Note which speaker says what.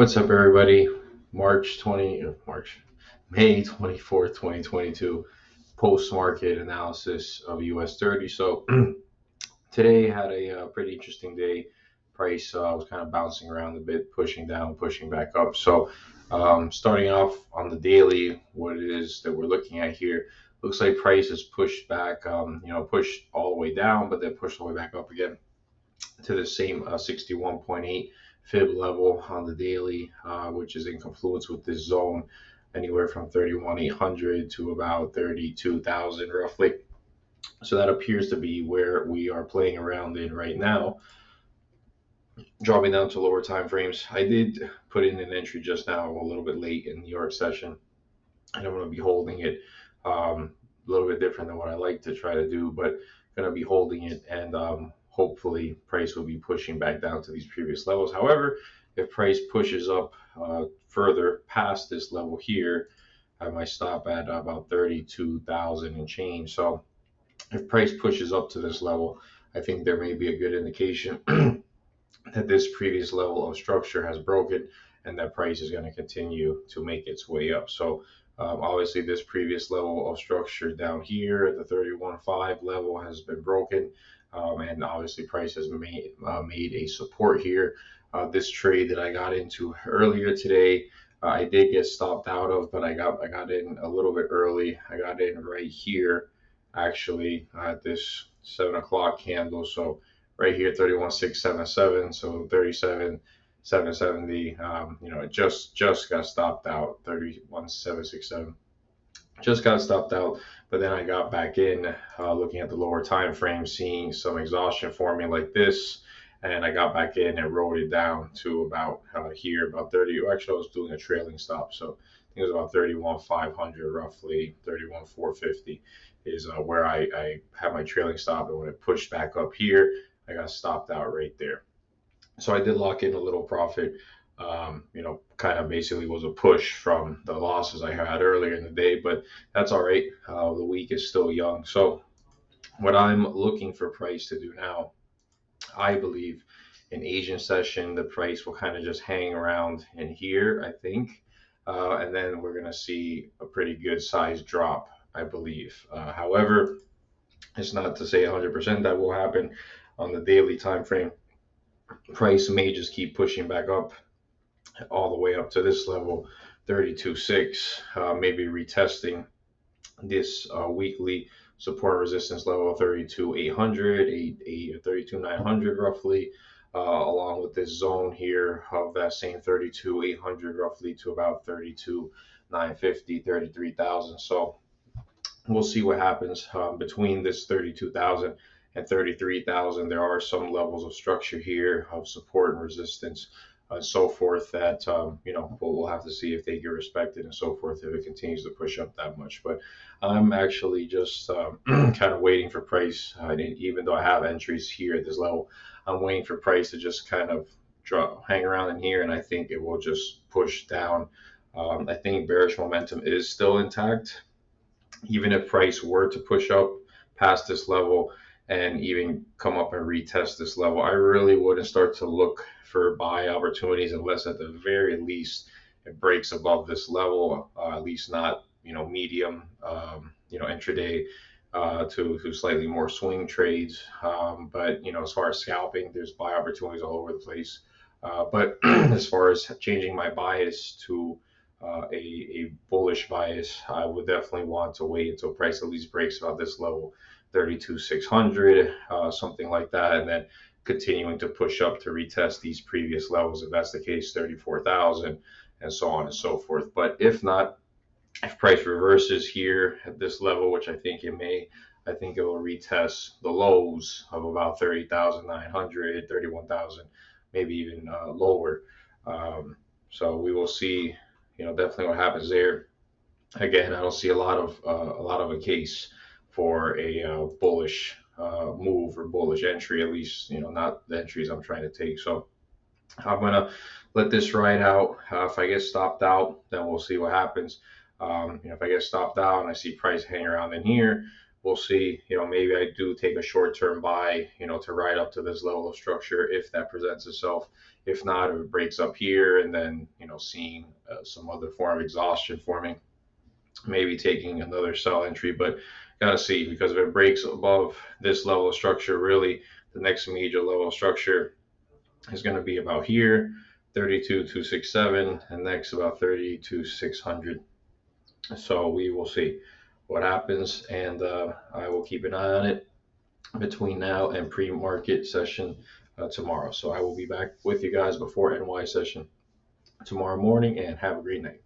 Speaker 1: What's up, everybody? May 24th, 2022, post-market analysis of US30. So today had a pretty interesting day. Price was kind of bouncing around a bit, pushing down, pushing back up. So starting off on the daily, what it is that we're looking at here, looks like price is pushed back, pushed all the way down, but then pushed all the way back up again to the same 61.8 fib level on the daily, which is in confluence with this zone anywhere from 31,800 to about 32,000 roughly. So that appears to be where we are playing around in right now. Dropping down to lower time frames, I did put in an entry just now a little bit late in the New York session, and I'm going to be holding it a little bit different than what I like to try to do, but going to be holding it, and hopefully price will be pushing back down to these previous levels. However, if price pushes up further past this level here, I might stop at about 32,000 and change. So if price pushes up to this level, I think there may be a good indication that this previous level of structure has broken and that price is going to continue to make its way up. So obviously this previous level of structure down here at the 31.5 level has been broken, and obviously price has made a support here. This trade that I got into earlier today, I did get stopped out of, but I got in a little bit early. I got in right here actually at this 7 o'clock candle. So right here, 31,677. So 37,770. It just got stopped out. 31,767. Just got stopped out, but then I got back in, looking at the lower time frame, seeing some exhaustion forming like this, and I got back in and rode it down to about here, about 30. Actually, I was doing a trailing stop, so I think it was about 31,500, roughly 31,450 is where I had my trailing stop, and when it pushed back up here, I got stopped out right there. So I did lock in a little profit. Kind of basically was a push from the losses I had earlier in the day, but that's all right. The week is still young. So what I'm looking for price to do now, I believe in Asian session, the price will kind of just hang around in here, I think. And then we're going to see a pretty good size drop, I believe. However, it's not to say 100% that will happen on the daily time frame. Price may just keep pushing back up all the way up to this level, 32.6, maybe retesting this weekly support resistance level, 32,800, 32,900 roughly, along with this zone here of that same 32,800 roughly to about 32,950, 33,000. So we'll see what happens between this 32,000 and 33,000. There are some levels of structure here of support and resistance and so forth that we'll have to see if they get respected and so forth if it continues to push up that much. But I'm actually just kind of waiting for price. Even though I have entries here at this level, I'm waiting for price to just kind of hang around in here, and I think it will just push down. I think bearish momentum is still intact. Even if price were to push up past this level and even come up and retest this level, I really wouldn't start to look for buy opportunities unless at the very least it breaks above this level, at least not medium, intraday to slightly more swing trades. But as far as scalping, there's buy opportunities all over the place. But as far as changing my bias to a bullish bias, I would definitely want to wait until price at least breaks about this level, 32,600, something like that, and then continuing to push up to retest these previous levels. If that's the case, 34,000, and so on and so forth. But if not, if price reverses here at this level, which I think it may, I think it will retest the lows of about 30,900, 31,000, maybe even lower. So we will see, definitely what happens there. Again, I don't see a lot of a case for a bullish move or bullish entry, at least not the entries I'm trying to take. So I'm gonna let this ride out. If I get stopped out, then we'll see what happens. If I get stopped out and I see price hang around in here, we'll see. Maybe I do take a short-term buy, to ride up to this level of structure if that presents itself. If not, if it breaks up here and then, seeing some other form of exhaustion forming, maybe taking another sell entry. But gotta see, because if it breaks above this level of structure, really the next major level of structure is going to be about here, 32,267, and next about 32,600. So we will see what happens, and I will keep an eye on it between now and pre-market session tomorrow. So I will be back with you guys before NY session tomorrow morning, and have a great night.